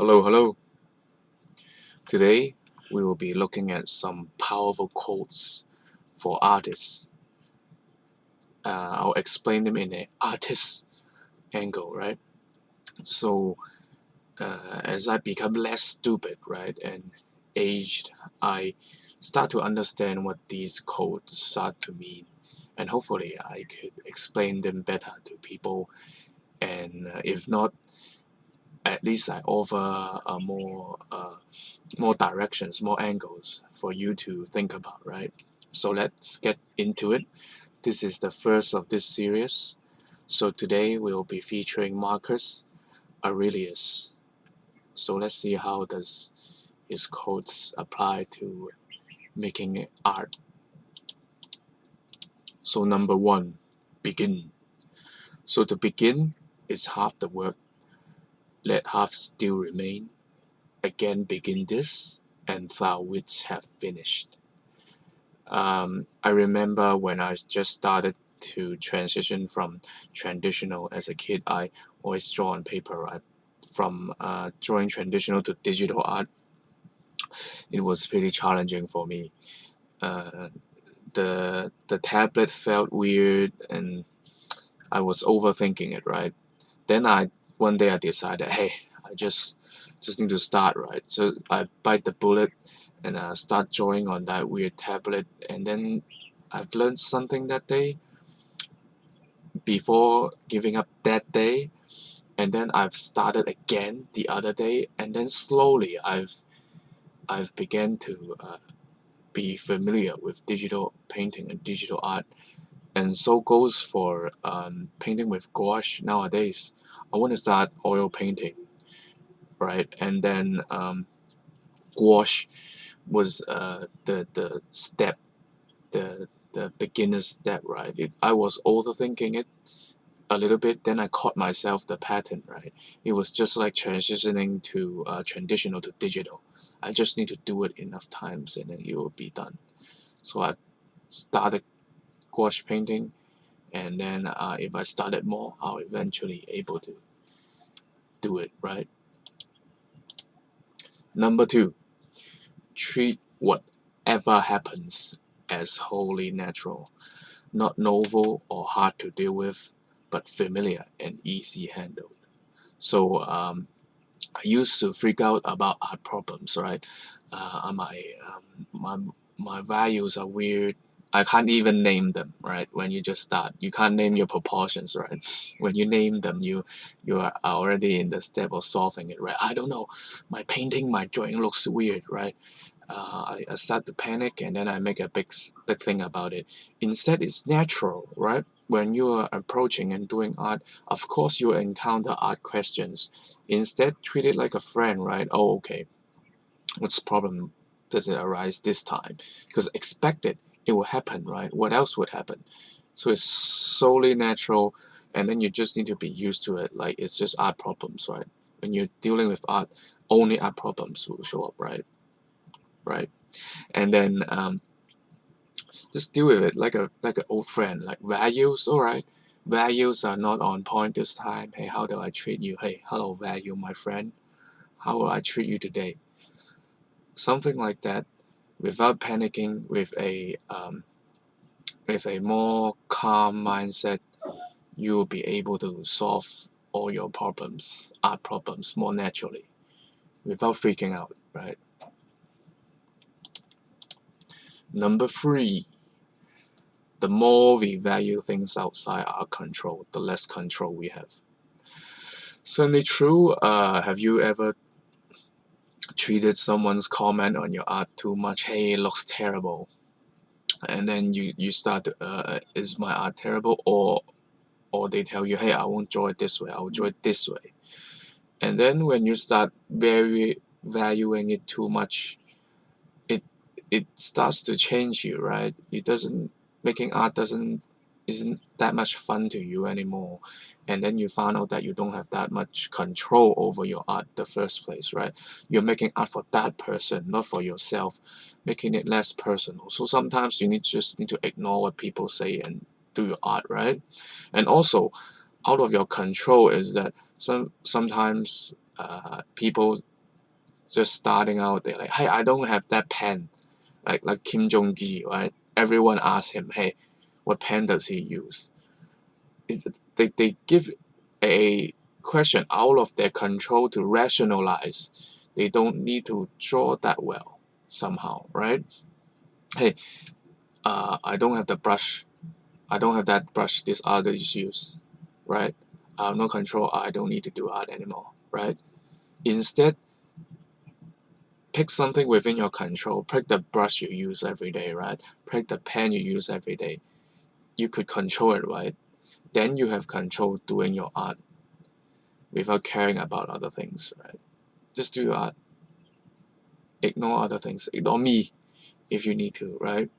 Hello, hello. Today we will be looking at some powerful quotes for artists. I'll explain them in an artist angle, right? So, as I become less stupid, right, and aged, I start to understand what these quotes start to mean, and hopefully I could explain them better to people. And if not, at least I offer more directions, more angles for you to think about, right? So let's get into it. This is the first of this series. So today we'll be featuring Marcus Aurelius. So let's see how does his quotes apply to making art. So number one, begin. So to begin is half the work. Let half still remain. Again begin this, and thou wouldst have finished. I remember when I just started to transition from traditional as a kid, I always draw on paper, right? From drawing traditional to digital art, it was pretty challenging for me. Uh, the tablet felt weird, and I was overthinking it, right? Then one day I decided, hey, I just need to start, right? So I bite the bullet and start drawing on that weird tablet, and then I've learned something that day before giving up that day, and then I've started again the other day, and then slowly I've began to be familiar with digital painting and digital art, and so goes for painting with gouache nowadays. I want to start oil painting, right? And then gouache was the step, the beginner step, right? I was overthinking it a little bit, then I caught myself the pattern, right? It was just like transitioning to traditional to digital. I just need to do it enough times and then it will be done. So I started gouache painting, and then if I started more, I'll eventually able to do it, right? Number two, treat whatever happens as wholly natural, not novel or hard to deal with, but familiar and easy handled. So I used to freak out about art problems, right? My values are weird. I can't even name them, right? When you just start, you can't name your proportions, right? When you name them, you are already in the step of solving it, right? I don't know, my painting, my drawing looks weird, right? I start to panic, and then I make a big thing about it. Instead, it's natural, right? When you are approaching and doing art, of course you will encounter art questions. Instead, treat it like a friend, right? Oh, okay. What's the problem does it arise this time? Because expected it will happen, right? What else would happen? So it's solely natural, and then you just need to be used to it. Like it's just art problems, right? When you're dealing with art, only art problems will show up, right? Right. And then just deal with it like an old friend. Like values, all right. Values are not on point this time. Hey, how do I treat you? Hey, hello, value, my friend. How will I treat you today? Something like that, without panicking, with a more calm mindset, you will be able to solve all your problems, art problems, more naturally, without freaking out. Right. Number three, the more we value things outside our control, the less control we have. Certainly true. Have you ever treated someone's comment on your art too much? Hey, it looks terrible. And then you start to, is my art terrible? Or they tell you, hey, I won't draw it this way, I'll draw it this way. And then when you start very valuing it too much, it it starts to change you, right? It doesn't making art doesn't isn't that much fun to you anymore. And then you find out that you don't have that much control over your art in the first place, right? You're making art for that person, not for yourself, making it less personal. So sometimes you just need to ignore what people say and do your art, right? And also out of your control is that sometimes people just starting out, they're like, hey, I don't have that pen, like Kim Jong-gi, right? Everyone asks him, hey, what pen does he use? They give a question out of their control to rationalize. They don't need to draw that well somehow, right? Hey, I don't have the brush. I don't have that brush this artist use, right? I have no control. I don't need to do art anymore, right? Instead, pick something within your control. Pick the brush you use every day, right? Pick the pen you use every day. You could control it, right? Then you have control doing your art without caring about other things, right? Just do your art. Ignore other things. Ignore me if you need to, right?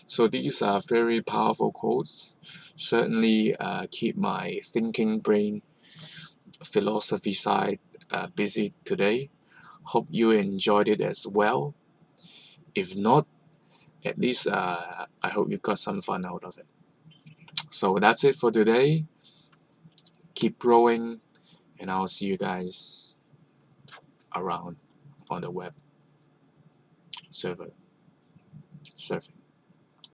So these are very powerful quotes. Certainly keep my thinking brain, philosophy side busy today. Hope you enjoyed it as well. If not, at least I hope you got some fun out of it. So that's it for today. Keep growing, and I'll see you guys around on the web server surfing.